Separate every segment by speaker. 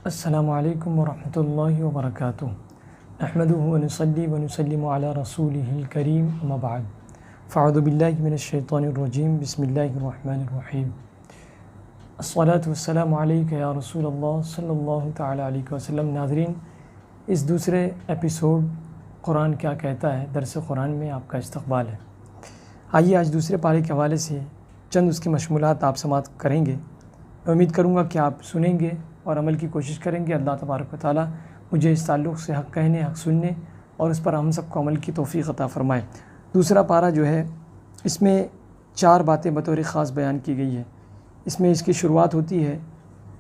Speaker 1: السلام علیکم ورحمۃ اللہ وبرکاتہ۔ نحمدہ ونصلی ونسلم علی رسولہ الکریم، اما بعد، فاعوذ باللہ من الشیطان الرجیم، بسم اللہ الرحمن الرحیم۔ الصلاۃ والسلام علیک یا رسول اللہ صلی اللہ تعالیٰ علیہ وسلم۔ ناظرین، اس دوسرے ایپیسوڈ قرآن کیا کہتا ہے درس قرآن میں آپ کا استقبال ہے۔ آئیے آج دوسرے پارے کے حوالے سے چند اس کے مشمولات آپ سماعت کریں گے۔ میں امید کروں گا کہ آپ سنیں گے اور عمل کی کوشش کریں گے۔ اللہ تبارک و تعالیٰ مجھے اس تعلق سے حق کہنے، حق سننے اور اس پر ہم سب کو عمل کی توفیق عطا فرمائے۔ دوسرا پارہ جو ہے، اس میں 4 باتیں بطور خاص بیان کی گئی ہے۔ اس میں اس کی شروعات ہوتی ہے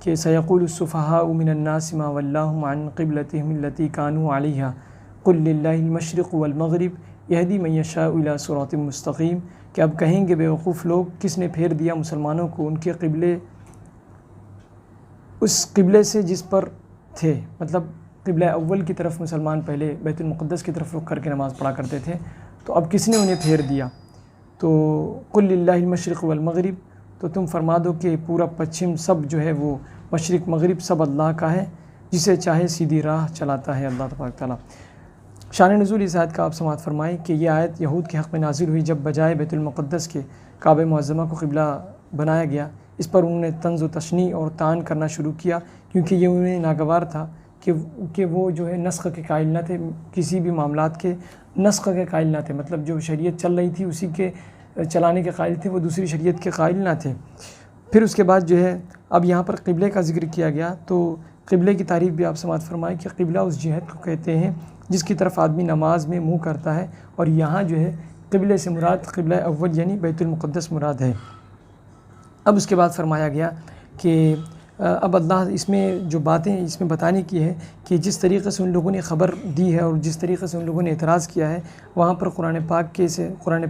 Speaker 1: کہ سیقول السفہاء من الناس ما ولاھم عن قبلتہم التی کانوا علیہا قل للہ المشرق والمغرب یہدی من یشاء الی صراط مستقیم، کہ اب کہیں گے بیوقوف لوگ، کس نے پھیر دیا مسلمانوں کو ان کے قبلے، اس قبلے سے جس پر تھے، مطلب قبلہ اول کی طرف مسلمان پہلے بیت المقدس کی طرف رخ کر کے نماز پڑھا کرتے تھے، تو اب کس نے انہیں پھیر دیا؟ تو قل للہ المشرق والمغرب، تو تم فرما دو کہ پورا پچھم سب جو ہے وہ مشرق مغرب سب اللہ کا ہے، جسے چاہے سیدھی راہ چلاتا ہے اللہ تبارک تعالیٰ۔ شان نزول اس آیت کا آپ سماعت فرمائیں کہ یہ آیت یہود کے حق میں نازل ہوئی جب بجائے بیت المقدس کے کعبہ معظمہ کو قبلہ بنایا گیا، اس پر انہوں نے طنز و تشنیع اور طعن کرنا شروع کیا، کیونکہ یہ انہیں ناگوار تھا کہ وہ جو ہے نسخ کے قائل نہ تھے، کسی بھی معاملات کے نسخ کے قائل نہ تھے، مطلب جو شریعت چل رہی تھی اسی کے چلانے کے قائل تھے، وہ دوسری شریعت کے قائل نہ تھے۔ پھر اس کے بعد جو ہے اب یہاں پر قبلے کا ذکر کیا گیا، تو قبلے کی تعریف بھی آپ سماعت فرمائیں کہ قبلہ اس جہت کو کہتے ہیں جس کی طرف آدمی نماز میں منہ کرتا ہے، اور یہاں جو ہے قبلے سے مراد قبلہ اول یعنی بیت المقدس مراد ہے۔ اب اس کے بعد فرمایا گیا کہ اب اللہ اس میں جو باتیں اس میں بتانے کی ہے کہ جس طریقے سے ان لوگوں نے خبر دی ہے اور جس طریقے سے ان لوگوں نے اعتراض کیا ہے، وہاں پر قرآن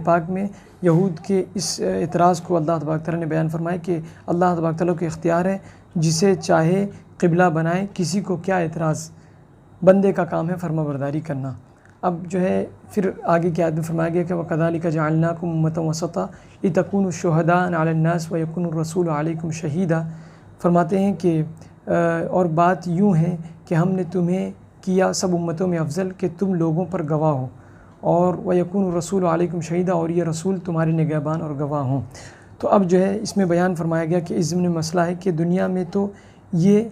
Speaker 1: پاک میں یہود کے اس اعتراض کو اللہ تبارک تعالیٰ نے بیان فرمایا کہ اللہ تبارک تعالیٰ کے اختیار ہے، جسے چاہے قبلہ بنائے، کسی کو کیا اعتراض، بندے کا کام ہے فرما برداری کرنا۔ اب جو ہے پھر آگے کی آیت میں فرمایا گیا کہ وَكَذَلِكَ جَعَلْنَاكُمْ أُمَّةً وَسَطًا لِتَكُونُوا شُهَدَاءَ عَلَى النَّاسِ وَيَكُونَ الرَّسُولُ عَلَيْكُمْ شَهِيدًا۔ فرماتے ہیں کہ اور بات یوں ہے کہ ہم نے تمہیں کیا سب امتوں میں افضل کہ تم لوگوں پر گواہ ہو، اور وَيَكُونُ الرَّسُولُ عَلَيْكُمْ شَهِيدًا، اور یہ رسول تمہارے نگہبان اور گواہ ہوں۔ تو اب جو ہے اس میں بیان فرمایا گیا کہ اس ضمن مسئلہ ہے کہ دنیا میں تو یہ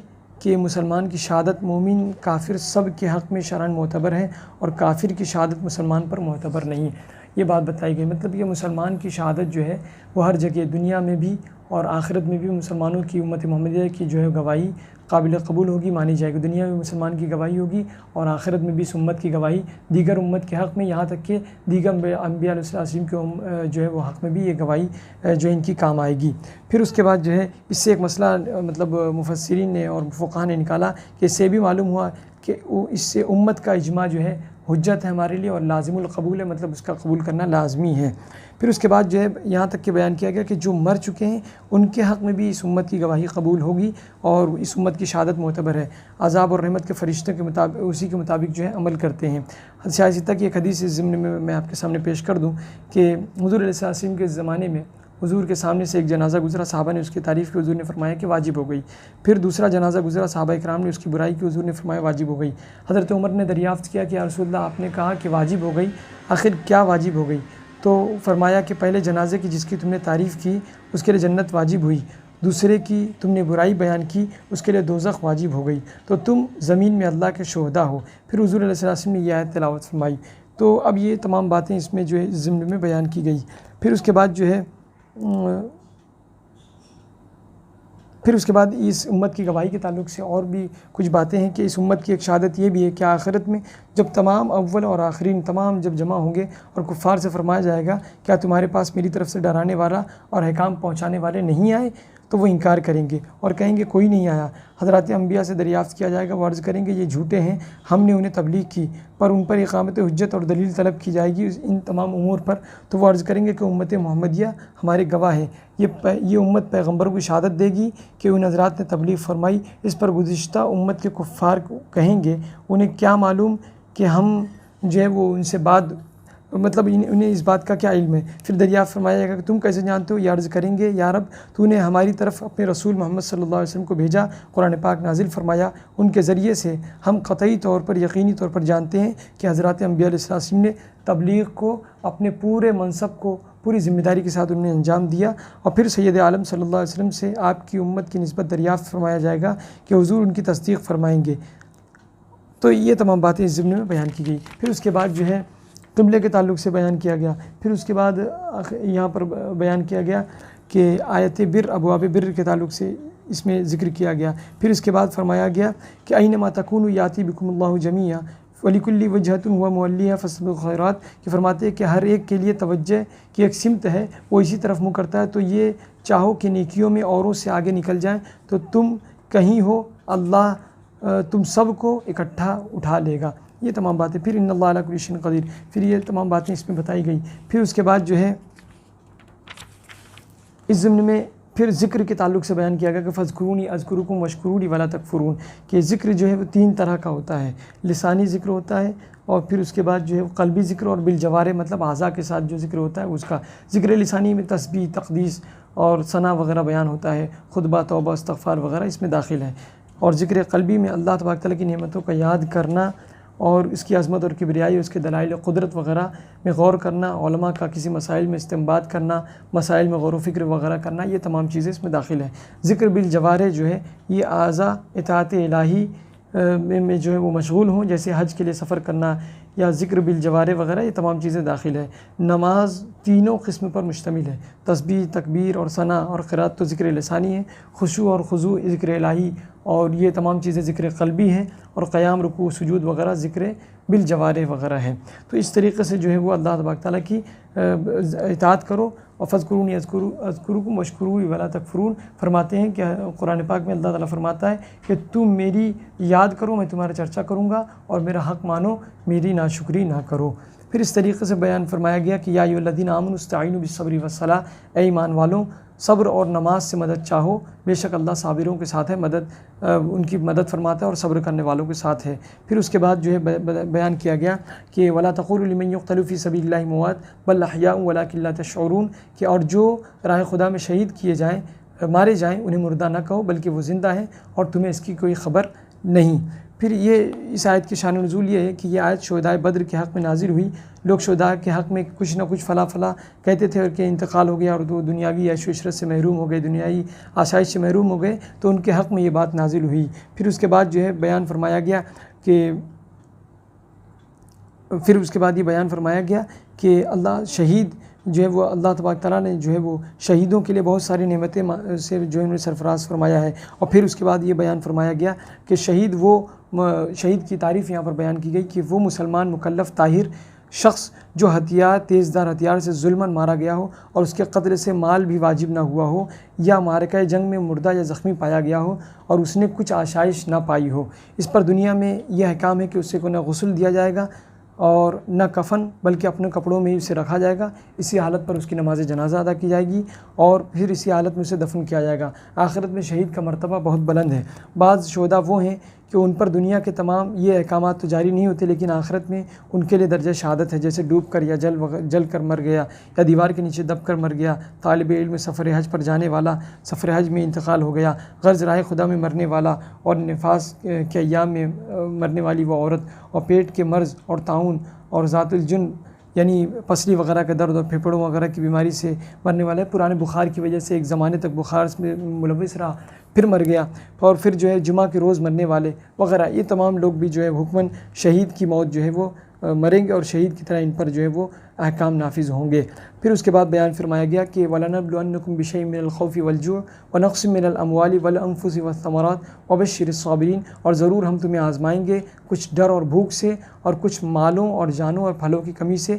Speaker 1: کہ مسلمان کی شہادت مومن کافر سب کے حق میں شرعاً معتبر ہے، اور کافر کی شہادت مسلمان پر معتبر نہیں، یہ بات بتائی گئی۔ مطلب یہ مسلمان کی شہادت جو ہے وہ ہر جگہ دنیا میں بھی اور آخرت میں بھی مسلمانوں کی امت محمدیہ کی جو ہے گواہی قابل قبول ہوگی، مانی جائے گی۔ دنیا میں مسلمان کی گواہی ہوگی اور آخرت میں بھی اس امت کی گواہی دیگر امت کے حق میں، یہاں تک کہ دیگر انبیاء علیہ السلام کے جو ہے وہ حق میں بھی یہ گواہی جو ان کی کام آئے گی۔ پھر اس کے بعد جو ہے اس سے ایک مسئلہ مطلب مفسرین نے اور فقہاء نے نکالا کہ اس سے بھی معلوم ہوا کہ اس سے امت کا اجماع جو ہے حجت ہے ہمارے لیے اور لازم القبول ہے، مطلب اس کا قبول کرنا لازمی ہے۔ پھر اس کے بعد جو ہے یہاں تک کہ بیان کیا گیا کہ جو مر چکے ہیں ان کے حق میں بھی اس امت کی گواہی قبول ہوگی اور اس امت کی شہادت معتبر ہے۔ عذاب اور رحمت کے فرشتوں کے مطابق اسی کے مطابق جو ہے عمل کرتے ہیں۔ سیاستہ کی ایک حدیث اس ضمن میں آپ کے سامنے پیش کر دوں کہ حضور علیہ السلام کے زمانے میں حضور کے سامنے سے ایک جنازہ گزرا، صحابہ نے اس کی تعریف کی، حضور نے فرمایا کہ واجب ہو گئی۔ پھر دوسرا جنازہ گزرا، صحابہ اکرام نے اس کی برائی کی، حضور نے فرمایا واجب ہو گئی۔ حضرت عمر نے دریافت کیا کہ یا رسول اللہ، آپ نے کہا کہ واجب ہو گئی، آخر کیا واجب ہو گئی؟ تو فرمایا کہ پہلے جنازے کی جس کی تم نے تعریف کی اس کے لیے جنت واجب ہوئی، دوسرے کی تم نے برائی بیان کی اس کے لیے دوزخ واجب ہو گئی، تو تم زمین میں اللہ کے شہداء ہو۔ پھر حضور علیہ السلام نے یہ آیت تلاوت فرمائی۔ تو اب یہ تمام باتیں اس میں جو ہے ضمن میں بیان کی گئی۔ پھر اس کے بعد جو ہے اس امت کی گواہی کے تعلق سے اور بھی کچھ باتیں ہیں کہ اس امت کی ایک شہادت یہ بھی ہے کہ آخرت میں جب تمام اول اور آخرین تمام جب جمع ہوں گے اور کفار سے فرمایا جائے گا کیا تمہارے پاس میری طرف سے ڈرانے والا اور احکام پہنچانے والے نہیں آئے، تو وہ انکار کریں گے اور کہیں گے کوئی نہیں آیا۔ حضرات انبیاء سے دریافت کیا جائے گا، وہ عرض کریں گے یہ جھوٹے ہیں، ہم نے انہیں تبلیغ کی، پر ان پر اقامت حجت اور دلیل طلب کی جائے گی ان تمام امور پر، تو وہ عرض کریں گے کہ امت محمدیہ ہمارے گواہ ہیں۔ یہ امت پیغمبروں کی شہادت دے گی کہ ان حضرات نے تبلیغ فرمائی۔ اس پر گزشتہ امت کے کفار کہیں گے انہیں کیا معلوم کہ ہم جو ہے وہ ان سے بعد مطلب انہیں اس بات کا کیا علم ہے؟ پھر دریافت فرمایا جائے گا کہ تم کیسے جانتے ہو؟ یہ عرض کریں گے یا رب تو نے ہماری طرف اپنے رسول محمد صلی اللہ علیہ وسلم کو بھیجا، قرآن پاک نازل فرمایا، ان کے ذریعے سے ہم قطعی طور پر یقینی طور پر جانتے ہیں کہ حضرات انبیاء علیہ السلام نے تبلیغ کو اپنے پورے منصب کو پوری ذمہ داری کے ساتھ انہوں نے انجام دیا۔ اور پھر سید عالم صلی اللہ علیہ وسلم سے آپ کی امت کی نسبت دریافت فرمایا جائے گا کہ حضور ان کی تصدیق فرمائیں گے۔ تو یہ تمام باتیں اس ضمن میں بیان کی گئی۔ پھر اس کے بعد جو ہے قبلے کے تعلق سے بیان کیا گیا۔ پھر اس کے بعد یہاں پر بیان کیا گیا کہ آیت بر، ابواب بر کے تعلق سے اس میں ذکر کیا گیا۔ پھر اس کے بعد فرمایا گیا کہ اینما تکونوا یاتی بکم اللہ جمیعا وَلِكُلِّ وَجْهَةٌ هُوَ مُوَلِّیہا فَاسْتَبِقُوا الْخَیرَات، کہ فرماتے ہیں کہ ہر ایک کے لیے توجہ کی ایک سمت ہے، وہ اسی طرف منہ کرتا ہے، تو یہ چاہو کہ نیکیوں میں اوروں سے آگے نکل جائیں تو تم کہیں ہو، اللہ تم سب کو اکٹھا اٹھا لے گا۔ یہ تمام باتیں، پھر ان اللہ علی کل شیء قدیر، پھر یہ تمام باتیں اس میں بتائی گئی۔ پھر اس کے بعد جو ہے اس ضمن میں پھر ذکر کے تعلق سے بیان کیا گیا کہ فاذکرونی اذکرکم واشکرونی ولا تکفرون، کہ ذکر جو ہے وہ 3 طرح کا ہوتا ہے، لسانی ذکر ہوتا ہے، اور پھر اس کے بعد جو ہے قلبی ذکر، اور بالجوارح مطلب اعضاء کے ساتھ جو ذکر ہوتا ہے اس کا ذکر لسانی میں تسبیح، تقدیس اور ثنا وغیرہ بیان ہوتا ہے، خطبہ، توبہ، استغفار وغیرہ اس میں داخل ہے۔ اور ذکر قلبی میں اللہ تبارک تعالیٰ کی نعمتوں کا یاد کرنا اور اس کی عظمت اور کبریائی، اس کے دلائل قدرت وغیرہ میں غور کرنا، علماء کا کسی مسائل میں استنباط کرنا، مسائل میں غور و فکر وغیرہ کرنا، یہ تمام چیزیں اس میں داخل ہیں۔ ذکر بالجوارح جو ہے یہ اعضاء اطاعت الہی میں جو ہے وہ مشغول ہوں، جیسے حج کے لیے سفر کرنا یا ذکر بالجوارح وغیرہ، یہ تمام چیزیں داخل ہے۔ نماز تینوں قسم پر مشتمل ہے، تسبیح، تکبیر اور ثنا اور قرات تو ذکر لسانی ہے، خشوع اور خضوع ذکر الہی، اور یہ تمام چیزیں ذکر قلبی ہیں، اور قیام، رکوع، سجود وغیرہ ذکر بالجوارح وغیرہ ہیں۔ تو اس طریقے سے جو ہے وہ اللہ تبارک تعالیٰ کی اطاعت کرو، اور فاذکرونی اذکرکم واشکرونی ولا تکفرون، فرماتے ہیں کہ قرآن پاک میں اللہ تعالیٰ فرماتا ہے کہ تم میری یاد کرو، میں تمہارا چرچا کروں گا، اور میرا حق مانو، میری ناشکری نہ کرو۔ پھر اس طریقے سے بیان فرمایا گیا کہ یا ایھا الذین آمنوا استعینوا بالصبر والصلاۃ، اے ایمان والوں صبر اور نماز سے مدد چاہو، بے شک اللہ صابروں کے ساتھ ہے، ان کی مدد فرماتا ہے اور صبر کرنے والوں کے ساتھ ہے۔ پھر اس کے بعد جو ہے بیان کیا گیا کہ ولا تقولوا لمن یقتل فی سبیل اللہ اموات بل احیاء ولکن لا تشعرون، کہ اور جو راہ خدا میں شہید کیے جائیں، مارے جائیں، انہیں مردہ نہ کہو بلکہ وہ زندہ ہیں اور تمہیں اس کی کوئی خبر نہیں۔ پھر یہ اس آیت کی شان نزول یہ ہے کہ یہ آیت شہداء بدر کے حق میں نازل ہوئی۔ لوگ شہداء کے حق میں کچھ نہ کچھ فلاں فلاں کہتے تھے کہ انتقال ہو گیا اور وہ دنیاوی عیش و عشرت سے محروم ہو گئے، دنیائی آسائش سے محروم ہو گئے، تو ان کے حق میں یہ بات نازل ہوئی۔ پھر اس کے بعد جو ہے بیان فرمایا گیا کہ بیان فرمایا گیا کہ اللہ شہید جو ہے وہ اللہ تبارک تعالیٰ نے جو ہے وہ شہیدوں کے لیے بہت ساری نعمتیں سے جو انہوں نے سرفراز فرمایا ہے۔ اور پھر اس کے بعد یہ بیان فرمایا گیا کہ شہید کی تعریف یہاں پر بیان کی گئی کہ وہ مسلمان مکلف طاہر شخص جو تیزدار ہتھیار سے ظلماً مارا گیا ہو اور اس کے قتل سے مال بھی واجب نہ ہوا ہو، یا معرکہ جنگ میں مردہ یا زخمی پایا گیا ہو اور اس نے کچھ آشائش نہ پائی ہو۔ اس پر دنیا میں یہ احکام ہے کہ اسے کو نہ غسل دیا جائے گا اور نہ کفن، بلکہ اپنے کپڑوں میں ہی اسے رکھا جائے گا، اسی حالت پر اس کی نماز جنازہ ادا کی جائے گی اور پھر اسی حالت میں اسے دفن کیا جائے گا۔ آخرت میں شہید کا مرتبہ بہت بلند ہے۔ بعض شہداء وہ ہیں کہ ان پر دنیا کے تمام یہ احکامات تو جاری نہیں ہوتے، لیکن آخرت میں ان کے لیے درجہ شہادت ہے، جیسے ڈوب کر یا جل کر مر گیا، یا دیوار کے نیچے دب کر مر گیا، طالب علم سفر حج پر جانے والا سفر حج میں انتقال ہو گیا، غرض راہ خدا میں مرنے والا، اور نفاس کے ایام میں مرنے والی وہ عورت، اور پیٹ کے مرض اور طاعون اور ذات الجن یعنی پسلی وغیرہ کا درد اور پھیپھڑوں وغیرہ کی بیماری سے مرنے والا ہے، پرانے بخار کی وجہ سے ایک زمانے تک بخار میں ملوث رہا پھر مر گیا، اور پھر جو ہے جمعہ کے روز مرنے والے وغیرہ، یہ تمام لوگ بھی جو ہے حکماً شہید کی موت جو ہے وہ مریں گے اور شہید کی طرح ان پر جو ہے وہ احکام نافذ ہوں گے۔ پھر اس کے بعد بیان فرمایا گیا کہ وَلَنَبْلُوَنَّكُمْ بِشَيْءٍ مِّنَ الْخَوْفِ وَالْجُوعِ وَنَقْصٍ مِّنَ الْأَمْوَالِ وَالْأَنفُسِ وَالثَّمَرَاتِ وَبَشِّرِ الصَّابِرِينَ، اور ضرور ہم تمہیں آزمائیں گے کچھ ڈر اور بھوک سے، اور کچھ مالوں اور جانوں اور پھلوں کی کمی سے،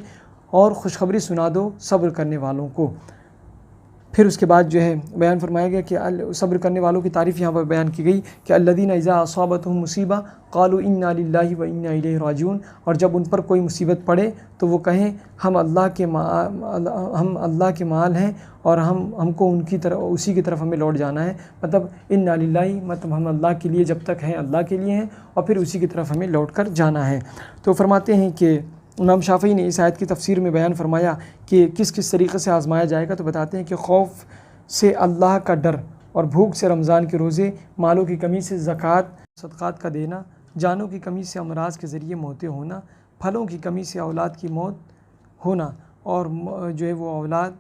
Speaker 1: اور خوشخبری سنا دو صبر کرنے والوں کو۔ پھر اس کے بعد جو ہے بیان فرمایا گیا کہ صبر کرنے والوں کی تعریف یہاں پر بیان کی گئی کہ الذین اذا اصابتهم مصیبہ قالوا انا للہ و انا الیہ راجعون، اور جب ان پر کوئی مصیبت پڑے تو وہ کہیں ہم اللہ کے مال ہیں اور ہم کو ان کی طرف اسی کی طرف ہمیں لوٹ جانا ہے، مطلب انا للہ مطلب ہم اللہ کے لیے جب تک ہیں اللہ کے لیے ہیں، اور پھر اسی کی طرف ہمیں لوٹ کر جانا ہے۔ تو فرماتے ہیں کہ امام شافعی نے اس آیت کی تفسیر میں بیان فرمایا کہ کس کس طریقے سے آزمایا جائے گا، تو بتاتے ہیں کہ خوف سے اللہ کا ڈر، اور بھوک سے رمضان کے روزے، مالوں کی کمی سے زکوٰۃ صدقات کا دینا، جانوں کی کمی سے امراض کے ذریعے موتیں ہونا، پھلوں کی کمی سے اولاد کی موت ہونا، اور جو ہے وہ اولاد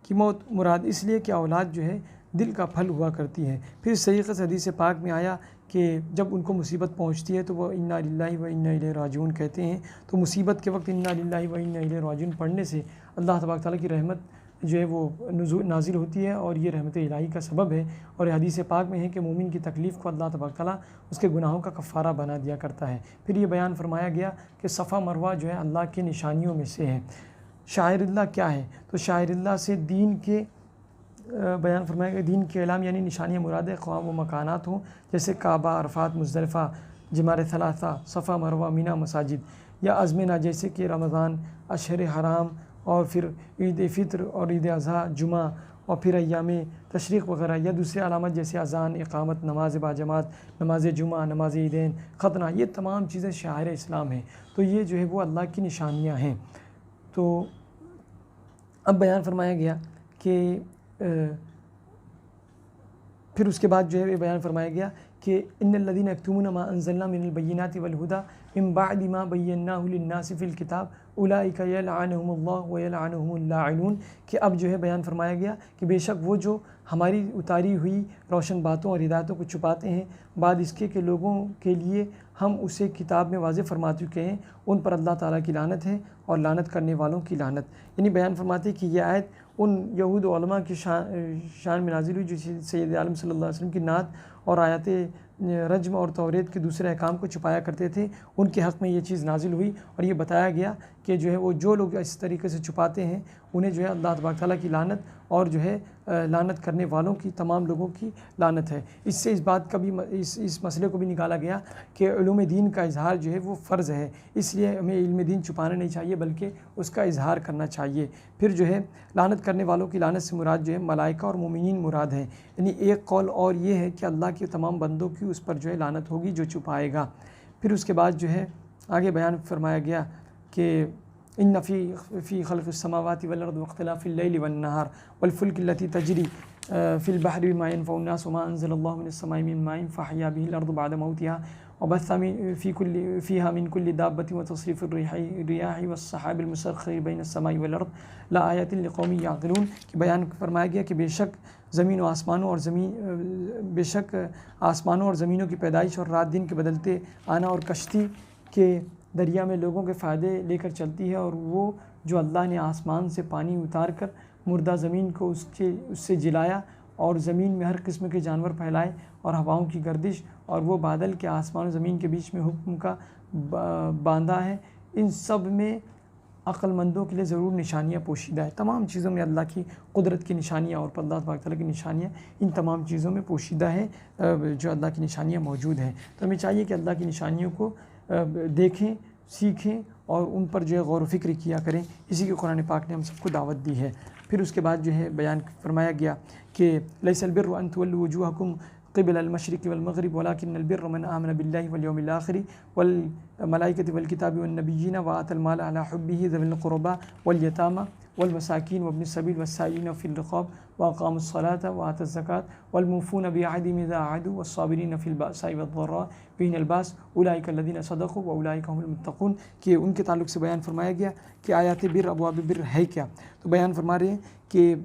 Speaker 1: کی موت مراد اس لیے کہ اولاد جو ہے دل کا پھل ہوا کرتی ہے۔ پھر اس طریقے سے حدیث پاک میں آیا کہ جب ان کو مصیبت پہنچتی ہے تو وہ انا للہ و انا الیہ راجعون کہتے ہیں، تو مصیبت کے وقت انا للہ و انا الیہ راجعون پڑھنے سے اللہ تبارک تعالیٰ کی رحمت جو ہے وہ نازل ہوتی ہے، اور یہ رحمت الہی کا سبب ہے۔ اور حدیث پاک میں ہے کہ مومن کی تکلیف کو اللہ تبارک تعالیٰ اس کے گناہوں کا کفارہ بنا دیا کرتا ہے۔ پھر یہ بیان فرمایا گیا کہ صفا مروہ جو ہے اللہ کی نشانیوں میں سے ہے۔ شاعر اللہ کیا ہے؟ تو شاعر اللہ سے دین کے بیان فرمایا گیا دین کے اعلام یعنی نشانیاں مراد ہے، خواہ وہ مکانات ہوں جیسے کعبہ، عرفات، مزدلفہ، جمار ثلاثہ، صفا مروہ، مینا، مساجد، یا ازمنہ جیسے کہ رمضان، اشہر حرام، اور پھر عید فطر اور عید اضحیٰ، جمعہ، اور پھر ایام تشریق وغیرہ، یا دوسرے علامت جیسے اذان، اقامت، نماز باجماعت، نماز جمعہ، نماز عیدین، ختنہ، یہ تمام چیزیں شعائر اسلام ہیں۔ تو یہ جو ہے وہ اللہ کی نشانیاں ہیں۔ تو اب بیان فرمایا گیا کہ پھر اس کے بعد جو ہے یہ بیان فرمایا گیا کہ ان الذین یکتمون ما انزلنا من البینات والہدی من بعد ما بیناہ للناس فی الکتاب اولئک یلعنہم اللہ ویلعنہم اللاعنون، کہ اب جو ہے بیان فرمایا گیا کہ بے شک وہ جو ہماری اتاری ہوئی روشن باتوں اور ہدایتوں کو چھپاتے ہیں بعد اس کے کہ لوگوں کے لیے ہم اسے کتاب میں واضح فرما چکے ہیں، ان پر اللہ تعالیٰ کی لعنت ہے اور لعنت کرنے والوں کی لعنت۔ یعنی بیان فرماتے ہیں کہ یہ آیت ان یہود علماء کی شان میں نازل ہوئی جو سید عالم صلی اللہ علیہ وسلم کی نعت اور آیات رجم اور توریت کے دوسرے احکام کو چھپایا کرتے تھے، ان کے حق میں یہ چیز نازل ہوئی، اور یہ بتایا گیا کہ جو ہے وہ جو لوگ اس طریقے سے چھپاتے ہیں انہیں جو ہے اللہ تبارک تعالیٰ کی لعنت اور جو ہے لعنت کرنے والوں کی تمام لوگوں کی لعنت ہے۔ اس سے اس بات کا بھی اس مسئلے کو بھی نکالا گیا کہ علوم دین کا اظہار جو ہے وہ فرض ہے، اس لیے ہمیں علم دین چھپانا نہیں چاہیے بلکہ اس کا اظہار کرنا چاہیے۔ پھر جو ہے لعنت کرنے والوں کی لعنت سے مراد جو ہے ملائکہ اور مومنین مراد ہیں، یعنی ایک قول اور یہ ہے کہ اللہ کے تمام بندوں کی اس پر جو ہے لعنت ہوگی جو چھپائے گا۔ پھر اس کے بعد جو ہے آگے بیان فرمایا گیا کہ ان فی خلق السماوات والارض واختلاف اللیل والنہار والفلک التی تجری فی البحر بما ينفع الناس وما انزل اللہ من السماء من ماء فاحیا به الارض بعد موتها وبث فيها من كل دابة وتصريف الرياح والسحاب المسخر بين السماء والارض لآیات لقوم یعقلون، کہ بیان فرمایا گیا کہ بے شک آسمانوں اور زمینوں کی پیدائش اور رات دن کے بدلتے آنا اور کشتی کے دریا میں لوگوں کے فائدے لے کر چلتی ہے، اور وہ جو اللہ نے آسمان سے پانی اتار کر مردہ زمین کو اس سے جلایا اور زمین میں ہر قسم کے جانور پھیلائے اور ہواؤں کی گردش اور وہ بادل کے آسمان و زمین کے بیچ میں حکم کا باندھا ہے، ان سب میں عقل مندوں کے لیے ضرور نشانیاں پوشیدہ ہے۔ تمام چیزوں میں اللہ کی قدرت کی نشانیاں اور اللہ تبارک تعالیٰ کی نشانیاں ان تمام چیزوں میں پوشیدہ ہیں جو اللہ کی نشانیاں موجود ہیں۔ تو ہمیں چاہیے کہ اللہ کی نشانیوں کو دیکھیں، سیکھیں اور ان پر جو ہے غور و فکر کیا کریں، اسی کی قرآن پاک نے ہم سب کو دعوت دی ہے۔ پھر اس کے بعد جو ہے بیان فرمایا گیا کہ لیس البر ان تولوا وجوہکم قبل المشرق والمغرب ولكن البر من آمن بالله واليوم الآخر والملائكة والكتاب والنبيين وآتى المال على حبه ذوي القربى واليتامى والمساكين وابن السبيل والسائلين في الرقاب وأقاموا الصلاة وآتوا الزكاة والموفون بعهدهم إذا عاهدوا والصابرين في البأساء والضراء وحين البأس أولئك الذين صدقوا وأولئك هم المتقون، کہ ان کے تعلق سے بیان فرمایا گیا کہ آیات بر ابواب بر ہے کیا۔ تو بیان فرما رہے ہیں کہ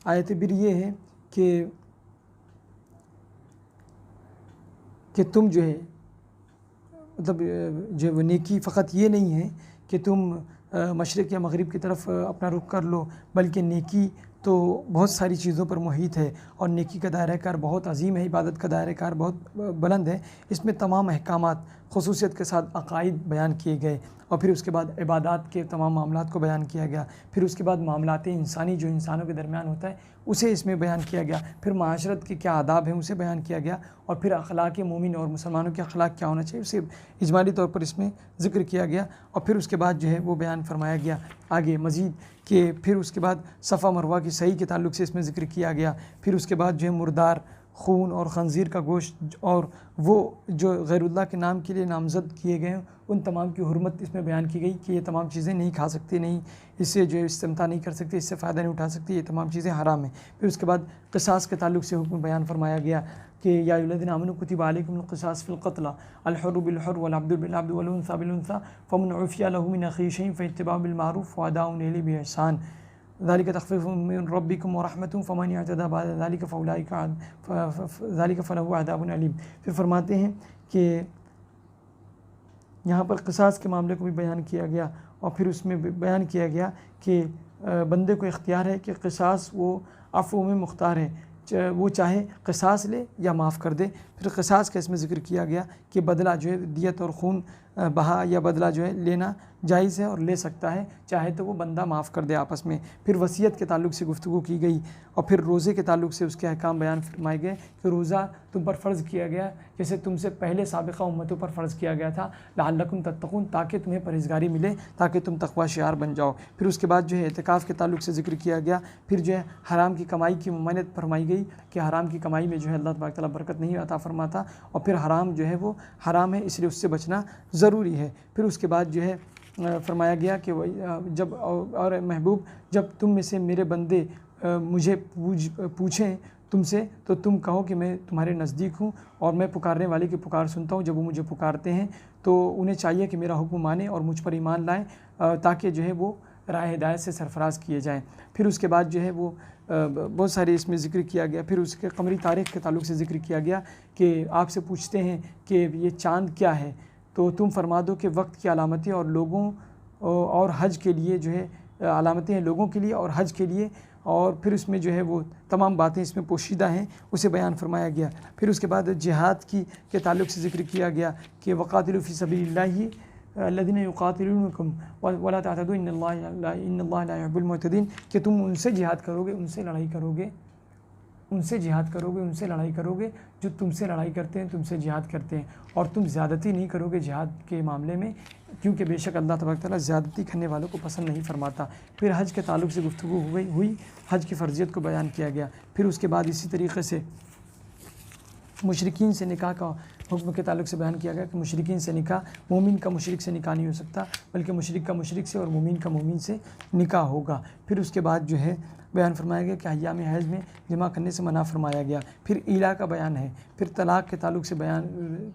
Speaker 1: آیات بر یہ ہے کہ تم جو ہے مطلب جو وہ نیکی فقط یہ نہیں ہے کہ تم مشرق یا مغرب کی طرف اپنا رخ کر لو، بلکہ نیکی تو بہت ساری چیزوں پر محیط ہے، اور نیکی کا دائرہ کار بہت عظیم ہے، عبادت کا دائرہ کار بہت بلند ہے۔ اس میں تمام احکامات خصوصیت کے ساتھ عقائد بیان کیے گئے، اور پھر اس کے بعد عبادات کے تمام معاملات کو بیان کیا گیا، پھر اس کے بعد معاملات انسانی جو انسانوں کے درمیان ہوتا ہے اسے اس میں بیان کیا گیا، پھر معاشرت کے کیا آداب ہیں اسے بیان کیا گیا، اور پھر اخلاق مومن اور مسلمانوں کے اخلاق کیا ہونا چاہیے اسے اجمالی طور پر اس میں ذکر کیا گیا، اور پھر اس کے بعد جو ہے وہ بیان فرمایا گیا آگے مزید کہ پھر اس کے بعد صفا مروہ کی صحیح کے تعلق سے اس میں ذکر کیا گیا، پھر اس کے بعد جو ہے مردار خون اور خنزیر کا گوشت اور وہ جو غیر اللہ کے نام کے لیے نامزد کیے گئے ہیں ان تمام کی حرمت اس میں بیان کی گئی کہ یہ تمام چیزیں نہیں کھا سکتے، نہیں اس سے جو ہے استمتاع نہیں کر سکتے، اس سے فائدہ نہیں اٹھا سکتے، یہ تمام چیزیں حرام ہیں۔ پھر اس کے بعد قصاص کے تعلق سے حکم بیان فرمایا گیا کہ یا ایھا الذین آمنوا کتب علیکم القصاص فی القتلى الحر بالحر والعبد بالعبد والانثى بالانثى فمن عفی له من اخیہ شیء فاتباع بالمعروف واداء الیہ بإحسان ذلك تخفیف من ربکم ورحمۃ فمن اعتدی بعد ذلك فاولئک فلہ عذاب علیم۔ پھر فرماتے ہیں کہ یہاں پر قصاص کے معاملے کو بھی بیان کیا گیا اور پھر اس میں بیان کیا گیا کہ بندے کو اختیار ہے کہ قصاص وہ عفو میں مختار ہے، وہ چاہے قصاص لے یا معاف کر دے۔ پھر قصاص کا اس میں ذکر کیا گیا کہ بدلہ جو ہے دیت اور خون بہا یا بدلہ جو ہے لینا جائز ہے اور لے سکتا ہے، چاہے تو وہ بندہ معاف کر دے آپس میں۔ پھر وصیت کے تعلق سے گفتگو کی گئی اور پھر روزے کے تعلق سے اس کے احکام بیان فرمائے گئے کہ روزہ تم پر فرض کیا گیا جیسے تم سے پہلے سابقہ امتوں پر فرض کیا گیا تھا، لعلکم تتقون، تاکہ تمہیں پرہیزگاری ملے، تاکہ تم تقوی شعار بن جاؤ۔ پھر اس کے بعد جو ہے اعتکاف کے تعلق سے ذکر کیا گیا، پھر جو ہے حرام کی کمائی کی ممانعت فرمائی گئی کہ حرام کی کمائی میں جو ہے اللہ تبارک تعالیٰ برکت نہیں عطا فرماتا اور پھر حرام جو ہے وہ حرام ہے، اس لیے اس سے بچنا ضروری ہے۔ پھر اس کے بعد جو ہے فرمایا گیا کہ جب اور محبوب جب تم میں سے میرے بندے مجھے پوچھیں تم سے تو تم کہو کہ میں تمہارے نزدیک ہوں اور میں پکارنے والے کی پکار سنتا ہوں۔ جب وہ مجھے پکارتے ہیں تو انہیں چاہیے کہ میرا حکم مانیں اور مجھ پر ایمان لائیں تاکہ جو ہے وہ راہ ہدایت سے سرفراز کیے جائیں۔ پھر اس کے بعد جو ہے وہ بہت سارے اس میں ذکر کیا گیا۔ پھر اس کے قمری تاریخ کے تعلق سے ذکر کیا گیا کہ آپ سے پوچھتے ہیں کہ یہ چاند کیا ہے تو تم فرما دو کہ وقت کی علامتیں اور لوگوں اور حج کے لیے جو ہے علامتیں ہیں لوگوں کے لیے اور حج کے لیے، اور پھر اس میں جو ہے وہ تمام باتیں اس میں پوشیدہ ہیں اسے بیان فرمایا گیا۔ پھر اس کے بعد جہاد کے تعلق سے ذکر کیا گیا کہ وقاتلوا فی سبیل اللہ الذین یقاتلونکم ولا تعتدوا ان اللہ لا یحب المعتدین، کہ تم ان سے جہاد کرو گے، ان سے لڑائی کرو گے، ان سے جہاد کرو گے، ان سے لڑائی کرو گے جو تم سے لڑائی کرتے ہیں، تم سے جہاد کرتے ہیں، اور تم زیادتی نہیں کرو گے جہاد کے معاملے میں، کیونکہ بے شک اللہ تبارک تعالیٰ زیادتی کرنے والوں کو پسند نہیں فرماتا۔ پھر حج کے تعلق سے گفتگو ہوئی، حج کی فرضیت کو بیان کیا گیا۔ پھر اس کے بعد اسی طریقے سے مشرکین سے نکاح کا حکم کے تعلق سے بیان کیا گیا کہ مشرکین سے نکاح، مومن کا مشرک سے نکاح نہیں ہو سکتا بلکہ مشرک کا مشرک سے اور مومن کا مومن سے نکاح ہوگا۔ پھر اس کے بعد جو ہے بیان فرمایا گیا کہ ایام حیض میں جمع کرنے سے منع فرمایا گیا۔ پھر ایلا کا بیان ہے، پھر طلاق کے تعلق سے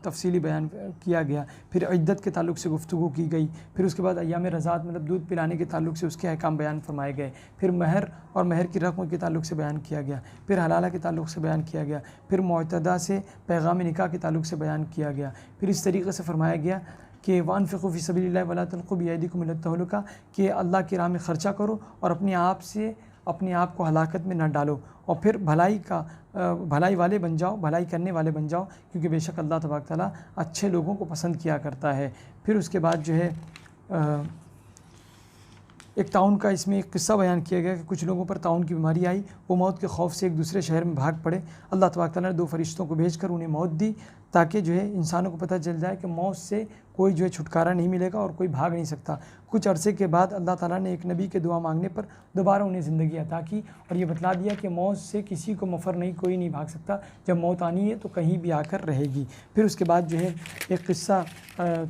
Speaker 1: تفصیلی بیان کیا گیا، پھر عدت کے تعلق سے گفتگو کی گئی۔ پھر اس کے بعد ایام رضاعت مطلب دودھ پلانے کے تعلق سے اس کے احکام بیان فرمائے گئے۔ پھر مہر اور مہر کی رقم کے تعلق سے بیان کیا گیا۔ پھر حلالہ کے تعلق سے بیان کیا گیا۔ پھر معتدہ سے پیغام نکاح کے تعلق سے بیان کیا گیا۔ پھر اس طریقے سے فرمایا گیا کہ وانفقوا فی سبیل اللہ ولا تلقوا بایدیکم الی التہلکہ، کہ اللہ کی راہ میں خرچہ کرو اور اپنے آپ کو ہلاکت میں نہ ڈالو، اور پھر بھلائی والے بن جاؤ، بھلائی کرنے والے بن جاؤ، کیونکہ بے شک اللہ تبارک تعالیٰ اچھے لوگوں کو پسند کیا کرتا ہے۔ پھر اس کے بعد جو ہے ایک طاعون کا اس میں ایک قصہ بیان کیا گیا کہ کچھ لوگوں پر طاعون کی بیماری آئی، وہ موت کے خوف سے ایک دوسرے شہر میں بھاگ پڑے۔ اللہ تبارک تعالیٰ نے 2 فرشتوں کو بھیج کر انہیں موت دی تاکہ جو ہے انسانوں کو پتہ چل جائے کہ موت سے کوئی جو ہے چھٹکارا نہیں ملے گا اور کوئی بھاگ نہیں سکتا۔ کچھ عرصے کے بعد اللہ تعالیٰ نے ایک نبی کے دعا مانگنے پر دوبارہ انہیں زندگی عطا کی اور یہ بتلا دیا کہ موت سے کسی کو مفر نہیں، کوئی نہیں بھاگ سکتا، جب موت آنی ہے تو کہیں بھی آ کر رہے گی۔ پھر اس کے بعد جو ہے ایک قصہ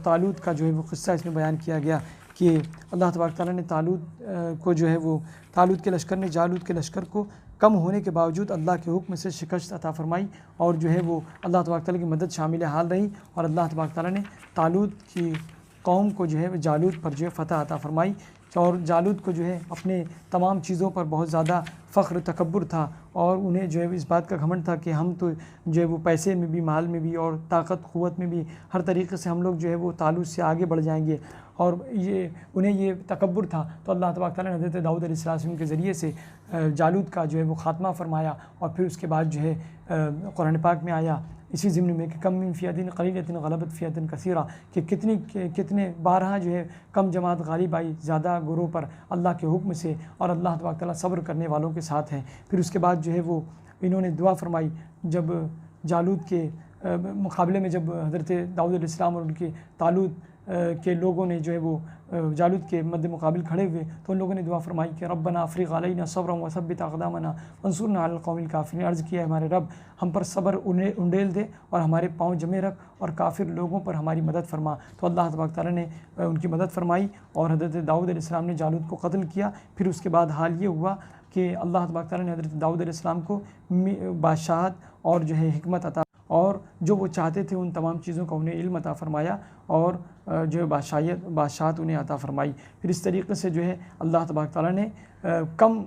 Speaker 1: طالوت کا جو ہے وہ قصہ اس میں بیان کیا گیا کہ اللہ تبارک تعالیٰ نے طالوت کو جو ہے وہ طالوت کے لشکر نے جالوت کے لشکر کو کم ہونے کے باوجود اللہ کے حکم سے شکست عطا فرمائی، اور جو ہے وہ اللہ تبارک تعالیٰ کی مدد شامل حال رہی، اور اللہ تبارک تعالیٰ نے طالوت کی قوم کو جو ہے جالوت پر جو ہے فتح عطا فرمائی، اور جالوت کو جو ہے اپنے تمام چیزوں پر بہت زیادہ فخر تکبر تھا، اور انہیں جو ہے اس بات کا گھمنڈ تھا کہ ہم تو جو ہے وہ پیسے میں بھی، مال میں بھی اور طاقت قوت میں بھی ہر طریقے سے ہم لوگ جو ہے وہ طالوت سے آگے بڑھ جائیں گے، اور انہیں یہ تکبر تھا۔ تو اللہ تبارک تعالیٰ نے حضرت داؤد علیہ السلام کے ذریعے سے جالوت کا جو ہے وہ خاتمہ فرمایا، اور پھر اس کے بعد جو ہے قرآن پاک میں آیا اسی ضمن میں کہ کم من فئۃ قلیلۃ غلبت فئۃ کثیرہ، کہ کتنے بارہا جو ہے کم جماعت غالب آئی زیادہ گروہ پر اللہ کے حکم سے، اور اللہ تبارک تعالیٰ صبر کرنے والوں کے ساتھ ہے۔ پھر اس کے بعد جو ہے وہ انہوں نے دعا فرمائی جب جالوت کے مقابلے میں جب حضرت داؤد علیہ السلام اور ان کے طالوت کے لوگوں نے جو ہے وہ جالوت کے مد مقابل کھڑے ہوئے تو ان لوگوں نے دعا فرمائی کہ ربنا افرغ علینا صبرا وثبت اقدامنا وانصرنا علی القوم الکافرین. عرض کیا ہے ہمارے رب ہم پر صبر انڈیل دے اور ہمارے پاؤں جمے رکھ اور کافر لوگوں پر ہماری مدد فرما. تو اللہ تبارک تعالیٰ نے ان کی مدد فرمائی اور حضرت داؤد علیہ السلام نے جالوت کو قتل کیا. پھر اس کے بعد حال یہ ہوا کہ اللہ تبارک تعالیٰ نے حضرت داؤد علیہ السلام کو بادشاہت اور جو ہے حکمت عطا اور جو وہ چاہتے تھے ان تمام چیزوں کا انہیں علم عطا فرمایا اور جو ہے بادشاہت انہیں عطا فرمائی. پھر اس طریقے سے جو ہے اللہ تبارک تعالیٰ نے کم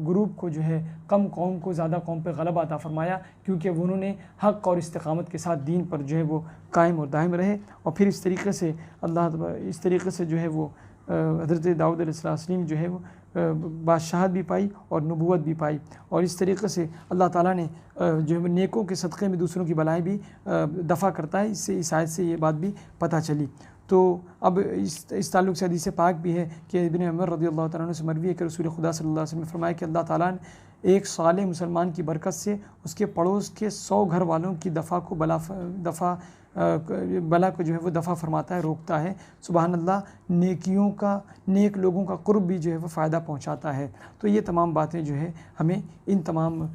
Speaker 1: گروپ کو جو ہے کم قوم کو زیادہ قوم پہ غلبہ عطا فرمایا کیونکہ وہ انہوں نے حق اور استقامت کے ساتھ دین پر جو ہے وہ قائم اور دائم رہے. اور پھر اس طریقے سے جو ہے وہ حضرت داؤد علیہ السلام جو ہے وہ بادشاہت بھی پائی اور نبوت بھی پائی. اور اس طریقے سے اللہ تعالیٰ نے جو ہے نیکوں کے صدقے میں دوسروں کی بلائیں بھی دفع کرتا ہے. اس آیت سے یہ بات بھی پتہ چلی. تو اب اس تعلق سے حدیث پاک بھی ہے کہ ابن عمر رضی اللہ تعالیٰ عنہ سے مروی ہے کہ رسول خدا صلی اللہ علیہ وسلم نے فرمایا کہ اللہ تعالیٰ نے ایک صالح مسلمان کی برکت سے اس کے پڑوس کے 100 گھر والوں کی بلا کو جو ہے وہ دفع فرماتا ہے، روکتا ہے. سبحان اللہ، نیک لوگوں کا قرب بھی جو ہے وہ فائدہ پہنچاتا ہے. تو یہ تمام باتیں جو ہے ہمیں ان تمام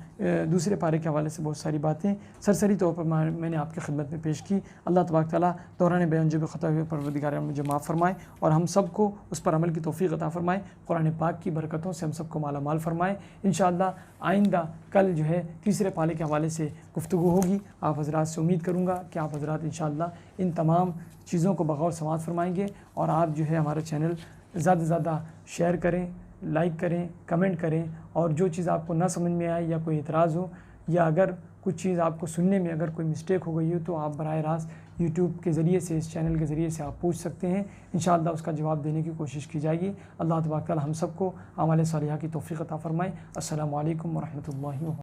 Speaker 1: دوسرے پارے کے حوالے سے بہت ساری باتیں سرسری طور پر میں نے آپ کی خدمت میں پیش کی. اللہ تبارک تعالیٰ دوران بیان جو بھی خطا ہوئے پروردگار مجھے معاف فرمائے اور ہم سب کو اس پر عمل کی توفیق عطا فرمائے. قرآن پاک کی برکتوں سے ہم سب کو مالا مال فرمائے. انشاءاللہ آئندہ کل جو ہے تیسرے پالے کے حوالے سے گفتگو ہوگی. آپ حضرات سے امید کروں گا کہ آپ حضرات انشاءاللہ ان تمام چیزوں کو بغور سماعت فرمائیں گے اور آپ جو ہے ہمارا چینل زیادہ سے زیادہ شیئر کریں، لائک کریں، کمنٹ کریں. اور جو چیز آپ کو نہ سمجھ میں آئے یا کوئی اعتراض ہو یا اگر کچھ چیز آپ کو سننے میں اگر کوئی مسٹیک ہو گئی ہو تو آپ براہ راست یوٹیوب کے ذریعے سے اس چینل کے ذریعے سے آپ پوچھ سکتے ہیں. انشاءاللہ اس کا جواب دینے کی کوشش کی جائے گی. اللہ تبارک تعالیٰ ہم سب کو اعمال صالحہ کی توفیق عطا فرمائے. السلام علیکم ورحمۃ اللہ وبرکاتہ.